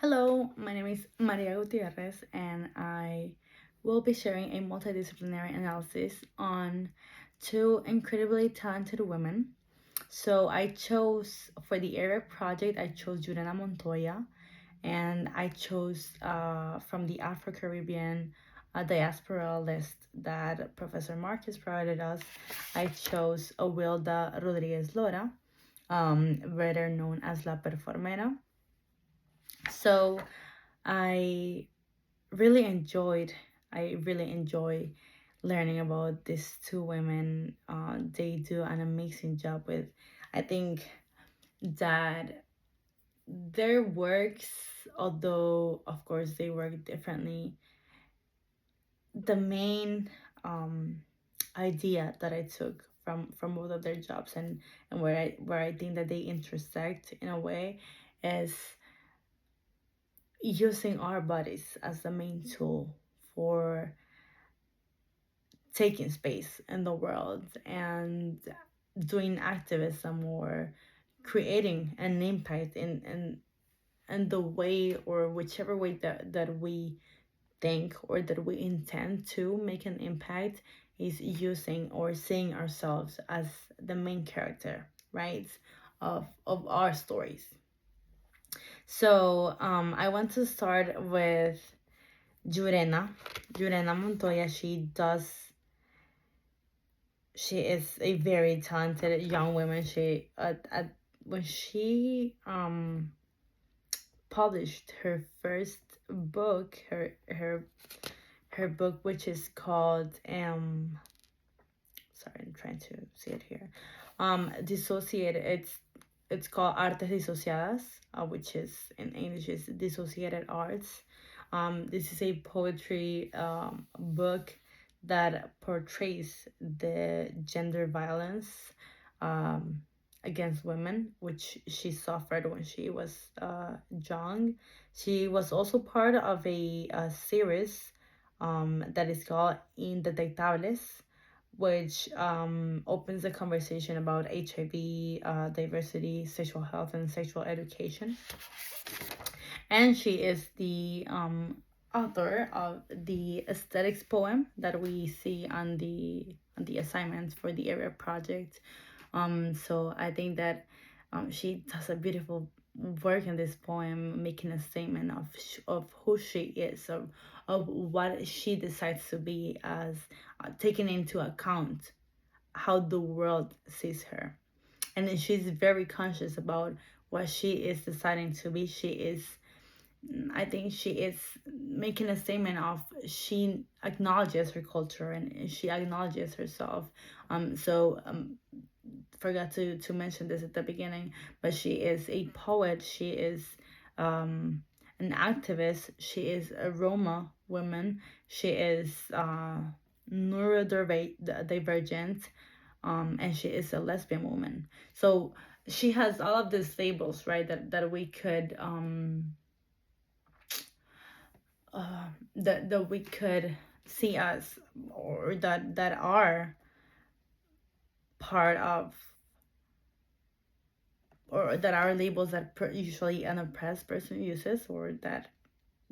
Hello, my name is Maria Gutierrez, and I will be sharing a multidisciplinary analysis on two incredibly talented women. So I chose for the area project, I chose Juliana Montoya, and I chose from the Afro-Caribbean diaspora list that Professor Marcus provided us. I chose Awilda Rodriguez Lora, better known as La Performera. So I really enjoyed I really enjoy learning about these two women. They do an amazing job with, I think that their works, although of course they work differently, the main idea that I took from both of their jobs, and where I think that they intersect in a way is using our bodies as the main tool for taking space in the world and doing activism or creating an impact in the way or whichever way that we think or that we intend to make an impact is using or seeing ourselves as the main character, right, of our stories. So I want to start with Jurena. Jurena Montoya, she is a very talented young woman. She when she published her first book, her book, which is called sorry, I'm trying to see it here, dissociated. It's called Artes Disociadas, which is in English is Dissociated Arts. This is a poetry book that portrays the gender violence um, against women, which she suffered when she was young. She was also part of a series that is called Indetectables, which opens a conversation about HIV, diversity, sexual health, and sexual education. And she is the author of the aesthetics poem that we see on the assignments for the area project. So I think that she does a beautiful work in this poem, making a statement of who she is, of what she decides to be, as taking into account how the world sees her. And then she's very conscious about what she is deciding to be. I think she is making a statement of she acknowledges her culture and she acknowledges herself. Forgot to mention this at the beginning, but she is a poet. She is an activist. She is a Roma woman. She is neurodivergent, and she is a lesbian woman. So she has all of these labels, right? That we could that we could see as, or that are part of, or that are labels that usually an oppressed person uses, or that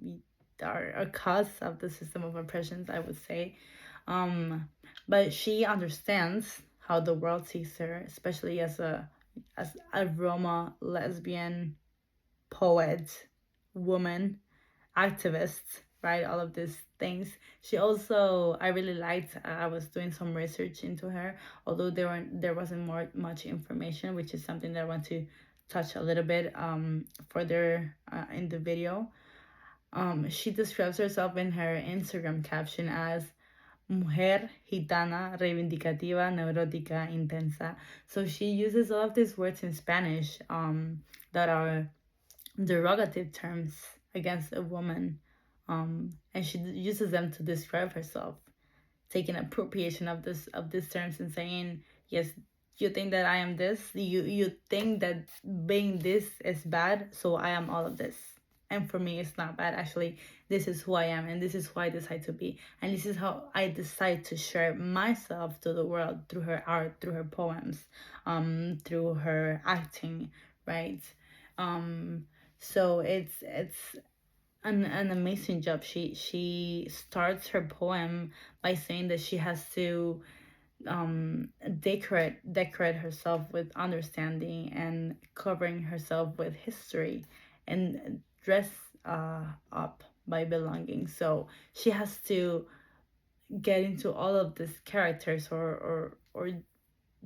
we are a cause of the system of oppressions, I would say. But she understands how the world sees her, especially as a Roma lesbian poet, woman, activist, right? All of these things. She also, I really liked. I was doing some research into her, although there wasn't much information, which is something that I want to touch a little bit further in the video. She describes herself in her Instagram caption as mujer gitana, reivindicativa, neurótica, intensa. So she uses all of these words in Spanish that are derogative terms against a woman, and she uses them to describe herself, taking appropriation of these terms and saying, yes, you think that I am this, you think that being this is bad, so I am all of this, and for me it's not bad. Actually, this is who I am, and this is who I decide to be, and this is how I decide to share myself to the world, through her art, through her poems, through her acting, right? So it's an amazing job. She starts her poem by saying that she has to decorate herself with understanding and covering herself with history and dress up by belonging. So she has to get into all of these characters or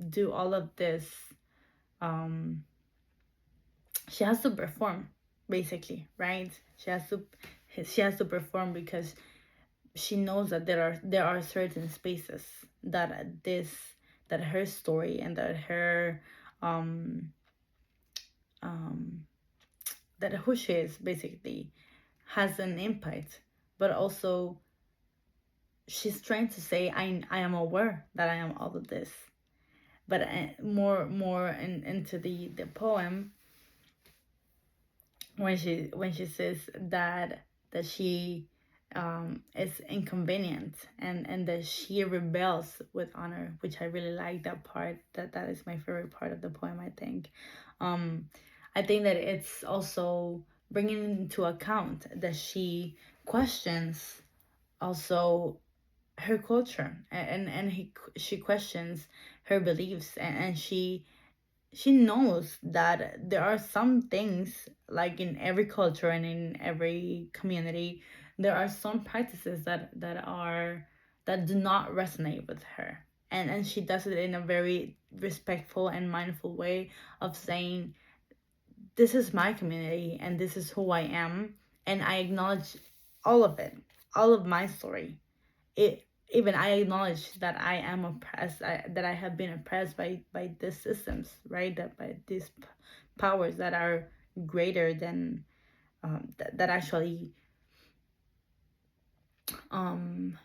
do all of this. um she has to perform, basically, right? She has to perform because she knows that there are certain spaces that this that her story and that her um um that who she is basically has an impact. But also she's trying to say, I am aware that I am all of this. But more into the poem, when she says that she is inconvenient, and that she rebels with honor, which I really like that part. That is my favorite part of the poem, I think. um I think that it's also bringing into account that she questions also her culture, she questions her beliefs, and she knows that there are some things, like in every culture and in every community, there are some practices that do not resonate with her, and she does it in a very respectful and mindful way of saying, this is my community and this is who I am, and I acknowledge all of it, all of my story. It Even I acknowledge that I am oppressed, that I have been oppressed by these systems, right? That by these powers that are greater than that actually um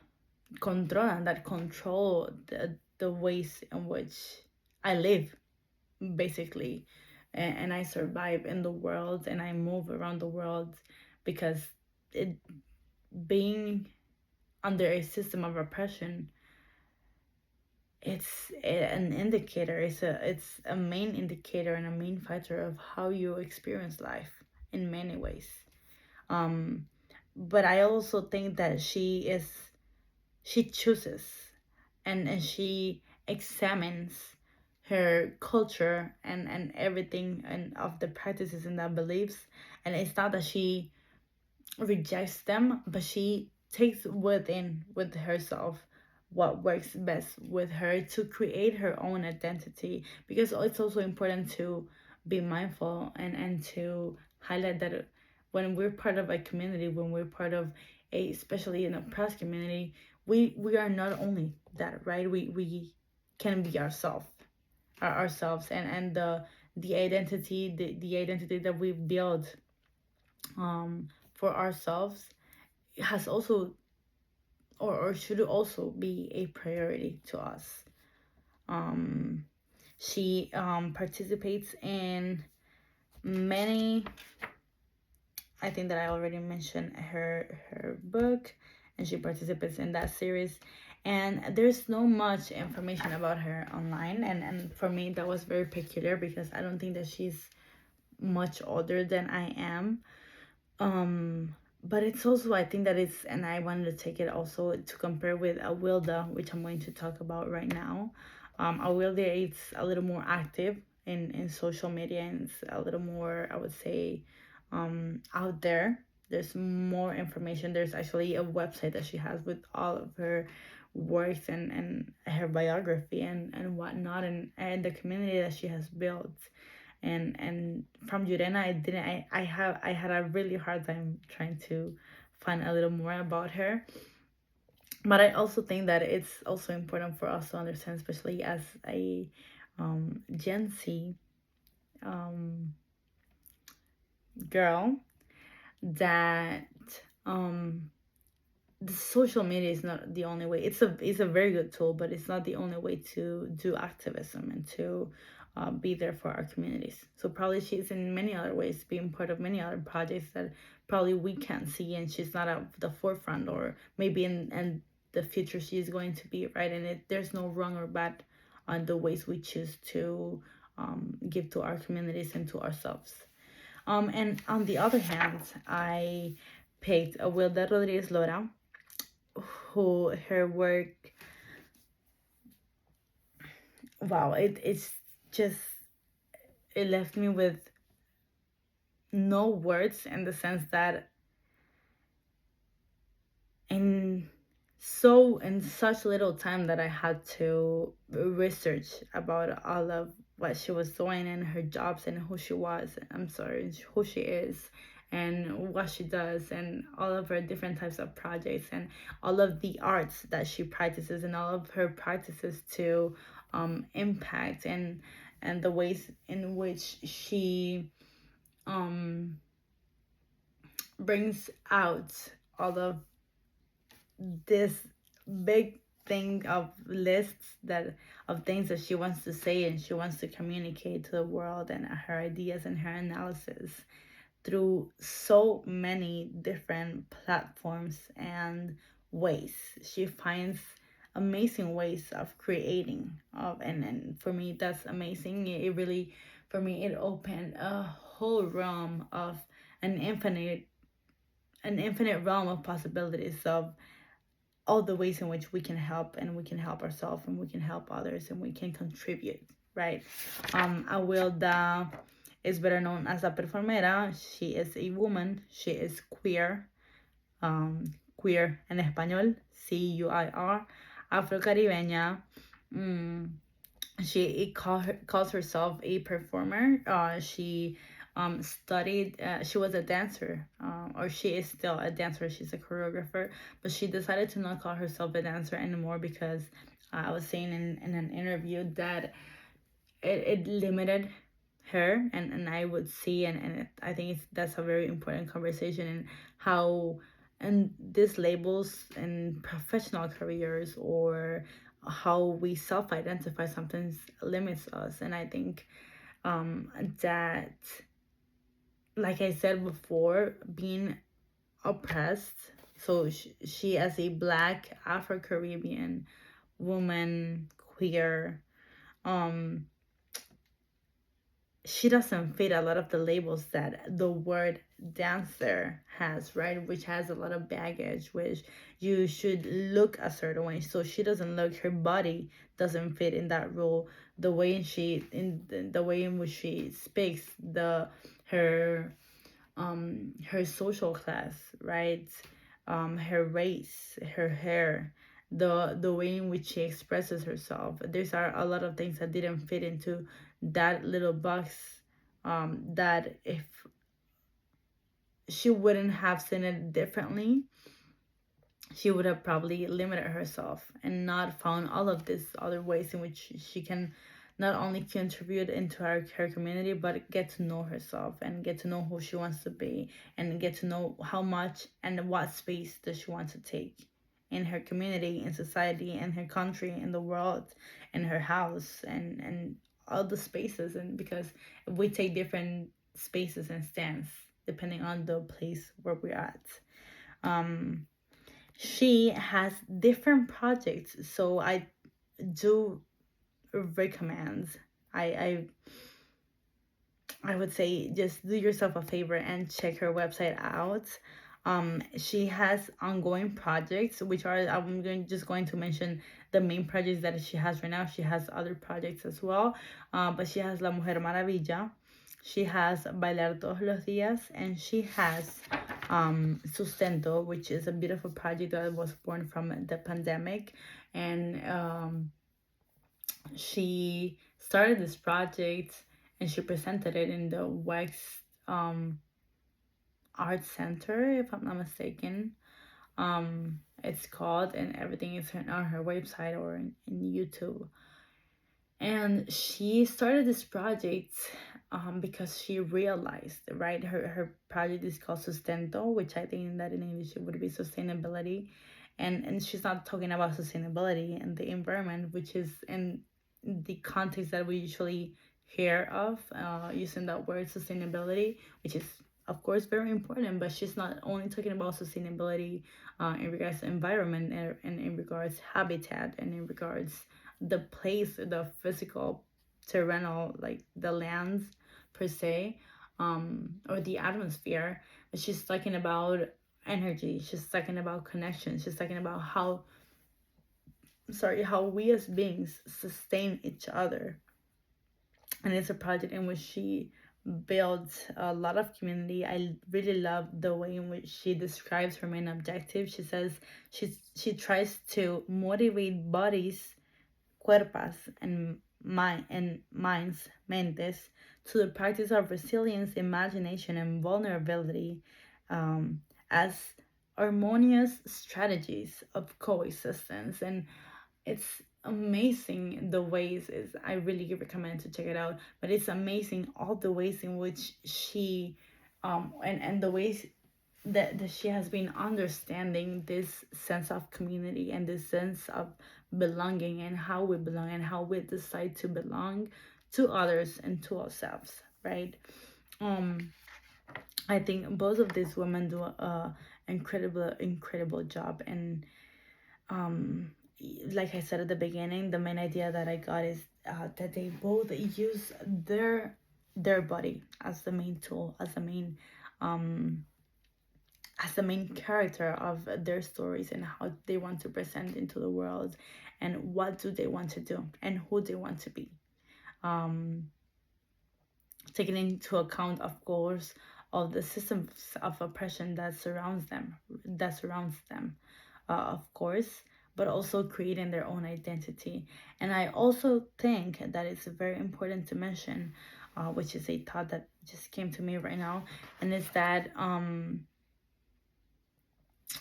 control the ways in which I live, basically, and I survive in the world and I move around the world, because it being under a system of oppression, an indicator. It's a main indicator and a main factor of how you experience life in many ways. um but I also think that she chooses, and she examines her culture and everything and of the practices and the beliefs. And it's not that she rejects them, but she takes within with herself what works best with her to create her own identity. Because it's also important to be mindful and to highlight that when we're part of a community, when we're part of a, especially an oppressed community, we are not only that, right? We can be ourselves, and the identity that we build for ourselves has also, or should also be a priority to us. Um, she participates in many. I think that I already mentioned her book, and she participates in that series. And there's no much information about her online, and for me that was very peculiar because I don't think that she's much older than I am. Um, but it's also, I think that it's, and I wanted to take it also to compare with Awilda, which I'm going to talk about right now. Awilda is a little more active in social media, and it's a little more, I would say, out there. There's more information. There's actually a website that she has with all of her works and her biography and whatnot, and the community that she has built. And from Jurena, I had a really hard time trying to find a little more about her. But I also think that it's also important for us to understand, especially as a Gen Z girl, that um the social media is not the only way. It's a very good tool, but it's not the only way to do activism and to be there for our communities. So probably she's in many other ways being part of many other projects that probably we can't see, and she's not at the forefront, or maybe in the future she's going to be, right? And there's no wrong or bad on the ways we choose to give to our communities and to ourselves. And on the other hand, I picked a Wilda Rodriguez Lora, who her work, wow, it's just, it left me with no words, in the sense that in in such little time that I had to research about all of what she was doing and her jobs and who she was. I'm sorry, who she is and what she does and all of her different types of projects and all of the arts that she practices and all of her practices to impact and the ways in which she um brings out all of this big thing of lists that of things that she wants to say and she wants to communicate to the world, and her ideas and her analysis through so many different platforms and ways. She finds amazing ways of creating of, and for me that's amazing. It really, for me, it opened a whole realm of an infinite an infinite realm of possibilities of all the ways in which we can help, and we can help ourselves and we can help others and we can contribute, right? Awilda is better known as a performera. She is a woman. She is queer, queer en español, CUIR, afro-caribeña. Mm, calls herself a performer. She studied, she was a dancer, or she is still a dancer. She's a choreographer, but she decided to not call herself a dancer anymore because I was saying in an interview that it limited her, and I would see, I think that's a very important conversation, and how and these labels in professional careers or how we self-identify sometimes limits us. And I think that, like I said before, being oppressed, so she as a Black Afro-Caribbean woman, queer, um she doesn't fit a lot of the labels that the word dancer has, right? Which has a lot of baggage, which you should look a certain way. So she doesn't look, her body doesn't fit in that role. The way the way in which she speaks, her social class, right? Her race, her hair, the way in which she expresses herself. There's are a lot of things that didn't fit into that little box. That if she wouldn't have seen it differently, she would have probably limited herself and not found all of these other ways in which she can not only contribute into her community, but get to know herself and get to know who she wants to be and get to know how much and what space does she want to take in her community, in society, in her country, in the world, in her house, and all the spaces. And because we take different spaces and stands depending on the place where we're at. um she has different projects, so I do recommend, i I would say just do yourself a favor and check her website out. She has ongoing projects, which are, just going to mention the main projects that she has right now. She has other projects as well, but she has La Mujer Maravilla, she has Bailar Todos los Días, and she has Sustento, which is a beautiful project that was born from the pandemic. And she started this project and she presented it in the Wax Art Center, if I'm not mistaken. It's called, and everything is on her website or in YouTube. And she started this project because she realized, right, her project is called Sustento, which I think that in English it would be sustainability. And she's not talking about sustainability and the environment, which is in the context that we usually hear of, using that word sustainability, which is of course very important. But she's not only talking about sustainability in regards to environment, and in regards habitat, and in regards the place, the physical terrenal, like the lands per se. or the atmosphere. She's talking about energy. She's talking about connection. She's talking about how we as beings sustain each other. And it's a project in which she builds a lot of community. I really love the way in which she describes her main objective. She says she tries to motivate bodies, cuerpas, and minds, mentes, to the practice of resilience, imagination, and vulnerability, um, as harmonious strategies of coexistence. And it's amazing the ways is I really recommend to check it out. But it's amazing all the ways in which she and the ways that she has been understanding this sense of community and this sense of belonging, and how we belong and how we decide to belong to others and to ourselves, right? um I think both of these women do a incredible job. And um like I said at the beginning, the main idea that I got is that they both use their body as the main tool, um as the main character of their stories, and how they want to present into the world, and what do they want to do, and who they want to be, um taking into account, of course, of the systems of oppression that surrounds them, of course, but also creating their own identity. And I also think that it's very important to mention, which is a thought that just came to me right now, and is that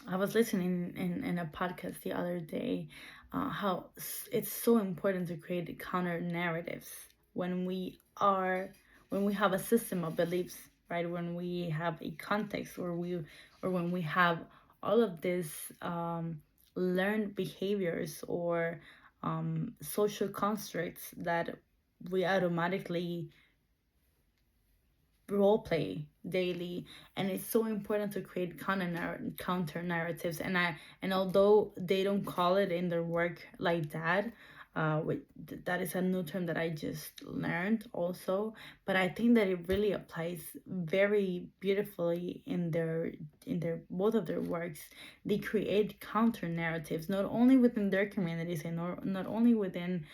I was listening in a podcast the other day, how it's so important to create counter narratives when we have a system of beliefs, right? When we have a context, or when we have all of these learned behaviors, or social constructs that we automatically role play daily. And it's so important to create counter narratives. And although they don't call it in their work like that, that is a new term that I just learned also, but I think that it really applies very beautifully in their both of their works. They create counter narratives, not only within their communities, and not only within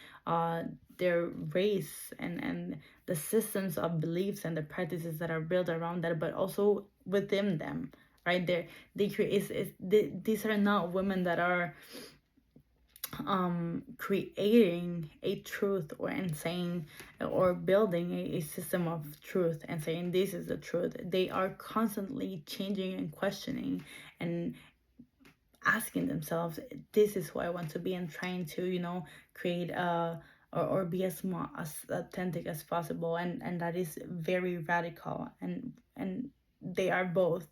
their race, and the systems of beliefs and the practices that are built around that, but also within them, right? They create these are not women that are creating a truth, and saying, or building a system of truth and saying this is the truth. They are constantly changing and questioning, and asking themselves, this is who I want to be, and trying to create or be as authentic as possible. And that is very radical. And they are both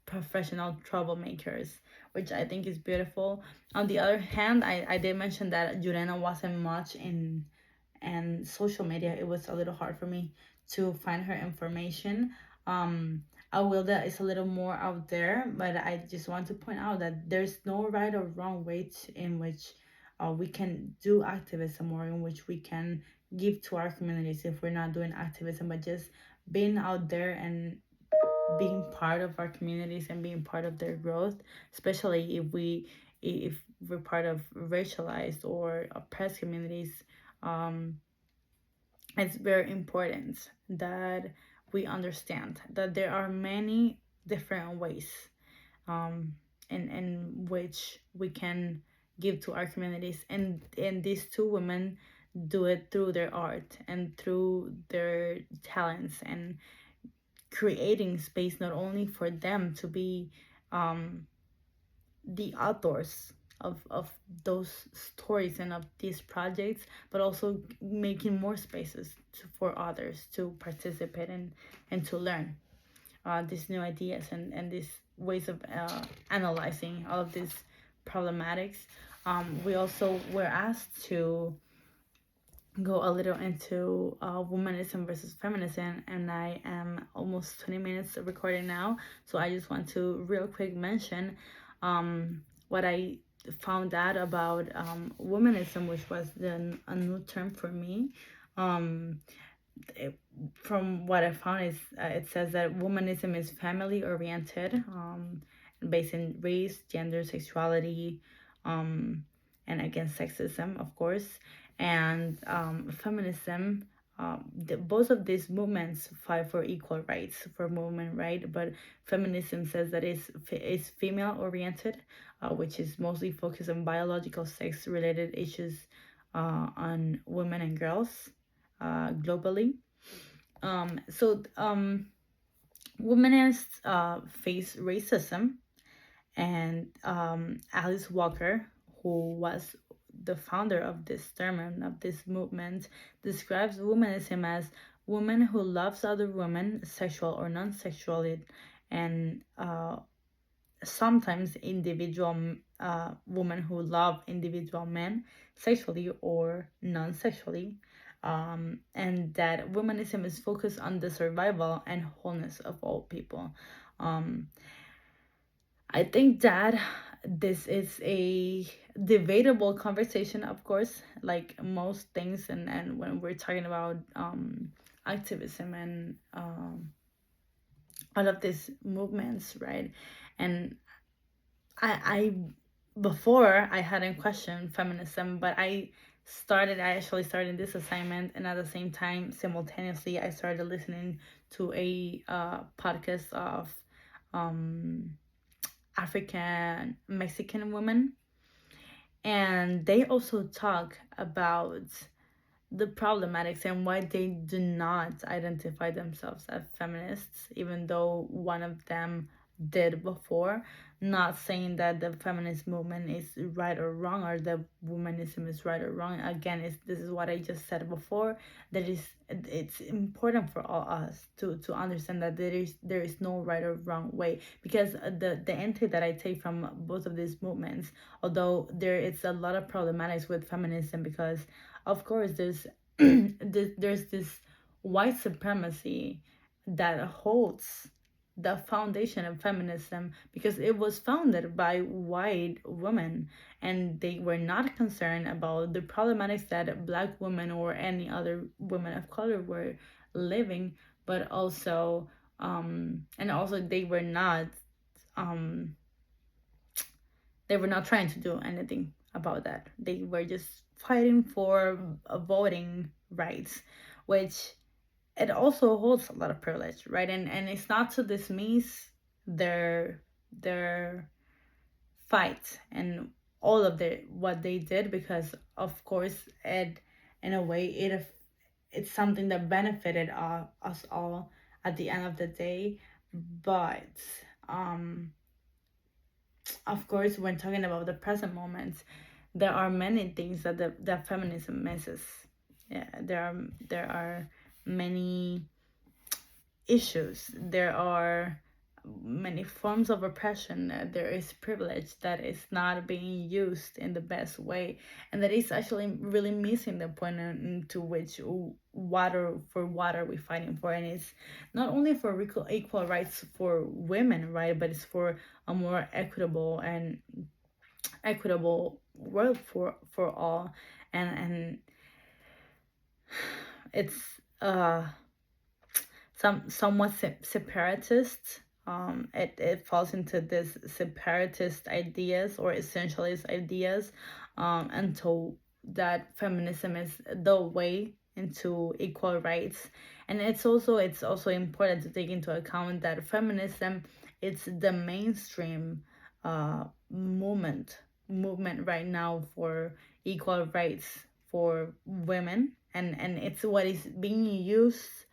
professional troublemakers, which I think is beautiful. On the other hand, I did mention that Jurena wasn't much in and social media. It was a little hard for me to find her information. um Awilda is a little more out there, but I just want to point out that there's no right or wrong way in which we can do activism, or in which we can give to our communities if we're not doing activism, but just being out there and being part of our communities and being part of their growth, especially if we're part of racialized or oppressed communities. um it's very important that we understand that there are many different ways um, in which we can give to our communities, and these two women do it through their art and through their talents, and creating space not only for them to be um, the authors of those stories and of these projects, but also making more spaces for others to participate and to learn these new ideas and these ways of analyzing all of these problematics. We also were asked to go a little into womanism versus feminism, and I am almost 20 minutes recording now, so I just want to real quick mention what I found out about womanism, which was then a new term for me. from what I found is it says that womanism is family oriented, based in race, gender, sexuality, um, and against sexism, of course, and feminism. Both of these movements fight for equal rights for women, right? But feminism says that it's female oriented, which is mostly focused on biological sex related issues on women and girls globally. Womanists face racism, and Alice Walker, who was the founder of this term and of this movement, describes womanism as women who loves other women, sexual or non-sexual, and sometimes individual women who love individual men sexually or non-sexually, and that womanism is focused on the survival and wholeness of all people. um, I think that this is a debatable conversation, of course, like most things, and when we're talking about activism and all of these movements, right? And I before I hadn't questioned feminism, but I actually started this assignment, and at the same time, simultaneously, I started listening to a podcast of um, African Mexican women, and they also talk about the problematics and why they do not identify themselves as feminists, even though one of them did before. Not saying that the feminist movement is right or wrong, or the womanism is right or wrong. Again, this is what I just said before. That is, it's important for all us to understand that there is no right or wrong way, because the entry that I take from both of these movements, although there is a lot of problematics with feminism, because of course there's this white supremacy that holds the foundation of feminism, because it was founded by white women, and they were not concerned about the problematics that black women or any other women of color were living, but also and also um they were not trying to do anything about that. They were just fighting for voting rights, which it also holds a lot of privilege, right? And it's not to dismiss their fight and all of the what they did, because of course it, in a way, it's something that benefited us all at the end of the day. But um of course, when talking about the present moments, there are many things that feminism misses. Yeah, there are many issues. There are many forms of oppression. There is privilege that is not being used in the best way, and that is actually really missing the point into which what are we fighting for. And it's not only for equal rights for women, right, but it's for a more equitable world for all. And it's uh somewhat separatist. It falls into this separatist ideas or essentialist ideas, until that feminism is the way into equal rights. And it's also important to take into account that feminism, it's the mainstream movement right now for equal rights for women, and it's what is being used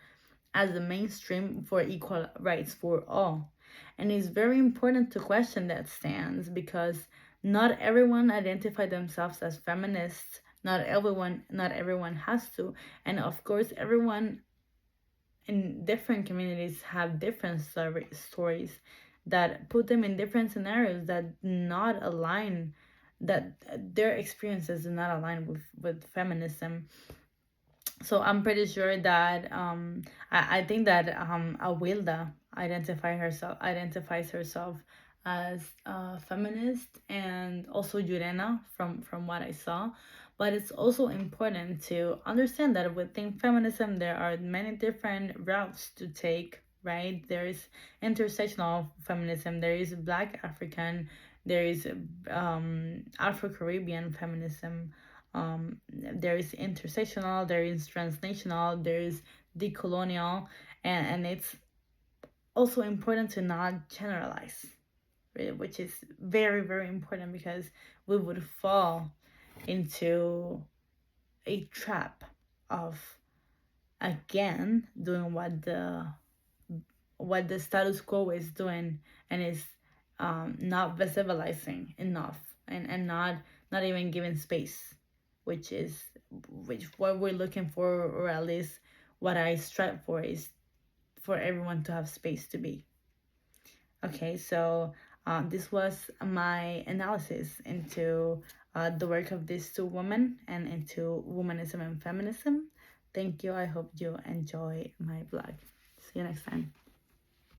as the mainstream for equal rights for all. And it's very important to question that stance, because not everyone identify themselves as feminists. Not everyone has to. And of course, everyone in different communities have different stories that put them in different scenarios that not align, that their experiences do not align with feminism. So I'm pretty sure that I think that Awilda identifies herself as a feminist, and also Yurena from what I saw. But it's also important to understand that within feminism, there are many different routes to take, right? There is intersectional feminism, there is Black African, there is Afro Caribbean feminism, there is intersectional, there is transnational, there is decolonial, and it's also important to not generalize, right? Which is very, very important because we would fall into a trap of again doing what the status quo is doing, and is not visibilizing enough, and not even giving space, which is which what we're looking for, or at least what I strive for, is for everyone to have space to be. Okay, so this was my analysis into the work of these two women and into womanism and feminism. Thank you. I hope you enjoy my blog. See you next time.